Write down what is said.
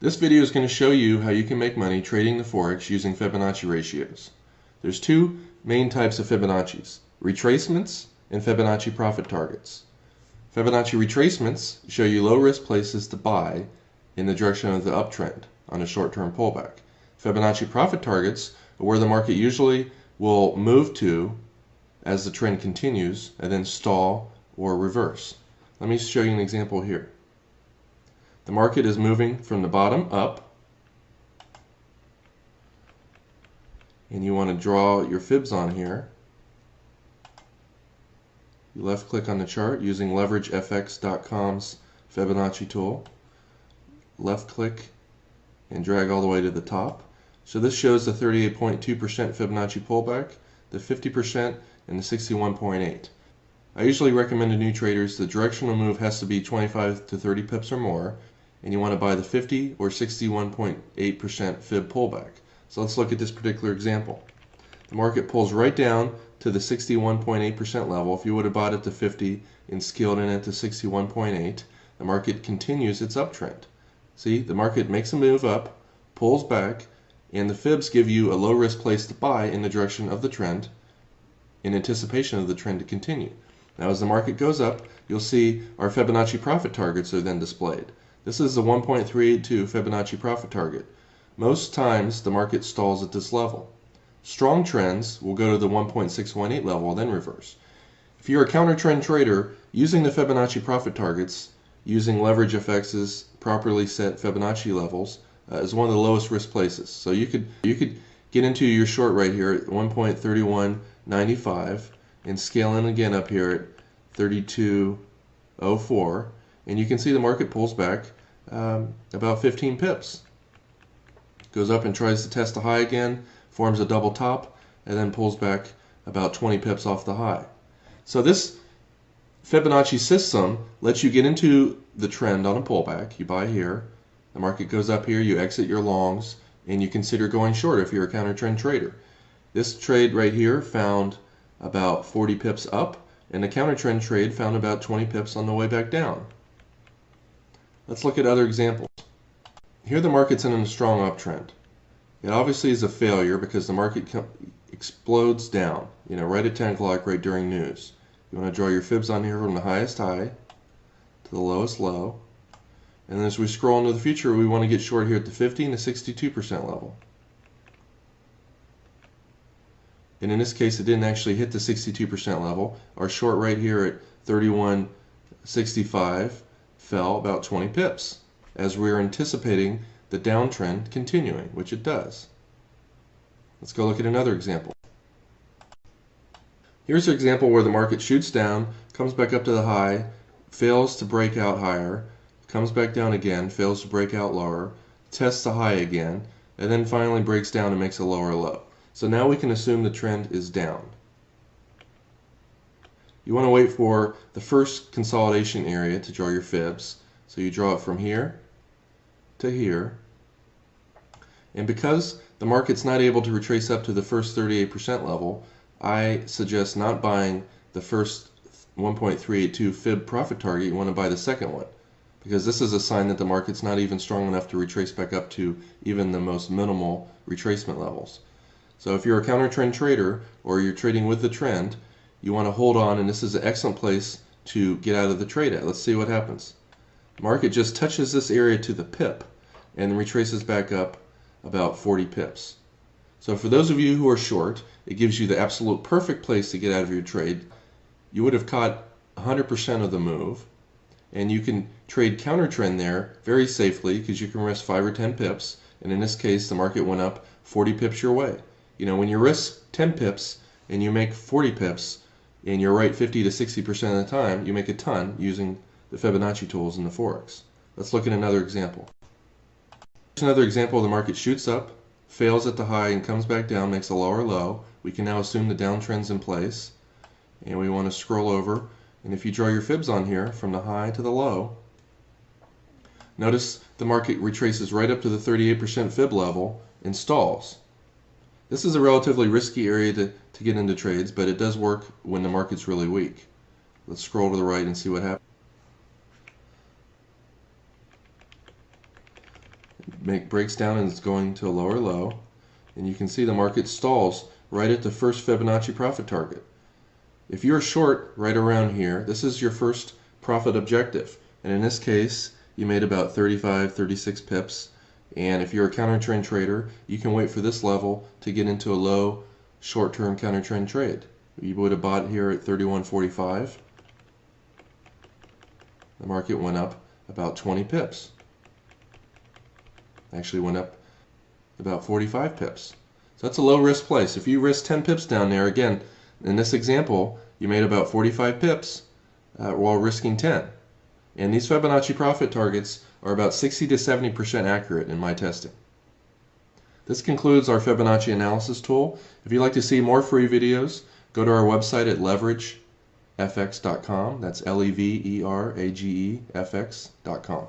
This video is going to show you how you can make money trading the Forex using Fibonacci ratios. There's two main types of Fibonacci's, retracements and Fibonacci profit targets. Fibonacci retracements show you low risk places to buy in the direction of the uptrend on a short-term pullback. Fibonacci profit targets are where the market usually will move to as the trend continues and then stall or reverse. Let me show you an example here. The market is moving from the bottom up, and you want to draw your fibs on here. You left click on the chart using leveragefx.com's Fibonacci tool. Left click and drag all the way to the top. So this shows the 38.2% Fibonacci pullback, the 50%, and the 61.8. I usually recommend to new traders the directional move has to be 25 to 30 pips or more, and you want to buy the 50 or 61.8% fib pullback. So let's look at this particular example. The market pulls right down to the 61.8% level. If you would have bought it to 50 and scaled in it to 61.8, the market continues its uptrend. See, the market makes a move up, pulls back, and the fibs give you a low risk place to buy in the direction of the trend in anticipation of the trend to continue. Now as the market goes up, you'll see our Fibonacci profit targets are then displayed. This is the 1.382 Fibonacci profit target. Most times the market stalls at this level. Strong trends will go to the 1.618 level, then reverse. If you're a counter trend trader, using the Fibonacci profit targets, using LeverageFX's properly set Fibonacci levels, is one of the lowest risk places. So you could get into your short right here at 1.3195 and scale in again up here at 3204, and you can see the market pulls back about 15 pips. Goes up and tries to test the high again, forms a double top, and then pulls back about 20 pips off the high. So this Fibonacci system lets you get into the trend on a pullback. You buy here, the market goes up here, you exit your longs, and you consider going short if you're a counter trend trader. This trade right here found about 40 pips up, and the counter trend trade found about 20 pips on the way back down. Let's look at other examples. Here the market's in a strong uptrend. It obviously is a failure because the market explodes down, right at 10 o'clock, right during news. You want to draw your fibs on here from the highest high to the lowest low. And as we scroll into the future, we want to get short here at the 50 and the 62% level. And in this case, it didn't actually hit the 62% level. Our short right here at 31.65 fell about 20 pips as we're anticipating the downtrend continuing, which it does. Let's go look at another example. Here's an example where the market shoots down, comes back up to the high, fails to break out higher, comes back down again, fails to break out lower, tests the high again, and then finally breaks down and makes a lower low. So now we can assume the trend is down. You want to wait for the first consolidation area to draw your fibs. So you draw it from here to here. And because the market's not able to retrace up to the first 38% level, I suggest not buying the first 1.382 fib profit target. You want to buy the second one, because this is a sign that the market's not even strong enough to retrace back up to even the most minimal retracement levels. So if you're a counter trend trader or you're trading with the trend, you want to hold on, and this is an excellent place to get out of the trade at. Let's see what happens. The market just touches this area to the pip and retraces back up about 40 pips. So for those of you who are short, it gives you the absolute perfect place to get out of your trade. You would have caught 100% of the move, and you can trade counter trend there very safely because you can risk 5 or 10 pips, and in this case the market went up 40 pips your way. When you risk 10 pips and you make 40 pips and you're right 50 to 60% of the time, you make a ton using the Fibonacci tools in the Forex. Let's look at another example. Here's another example. The market shoots up, fails at the high, and comes back down, makes a lower low. We can now assume the downtrend's in place, and we want to scroll over, and if you draw your fibs on here from the high to the low, notice the market retraces right up to the 38% fib level and stalls. This is a relatively risky area to get into trades, but it does work when the market's really weak. Let's scroll to the right and see what happens. breaks down and is going to a lower low, and you can see the market stalls right at the first Fibonacci profit target. If you're short right around here, this is your first profit objective, and in this case you made about 36 pips. And if you're a counter trend trader, you can wait for this level to get into a low short-term counter trend trade. You would have bought here at 31.45. The market went up about 20 pips. Actually went up about 45 pips. So that's a low risk place. If you risk 10 pips down there, again, in this example, you made about 45 pips while risking 10. And these Fibonacci profit targets are about 60 to 70% accurate in my testing. This concludes our Fibonacci analysis tool. If you'd like to see more free videos, go to our website at leveragefx.com. That's LEVERAGEFX.com.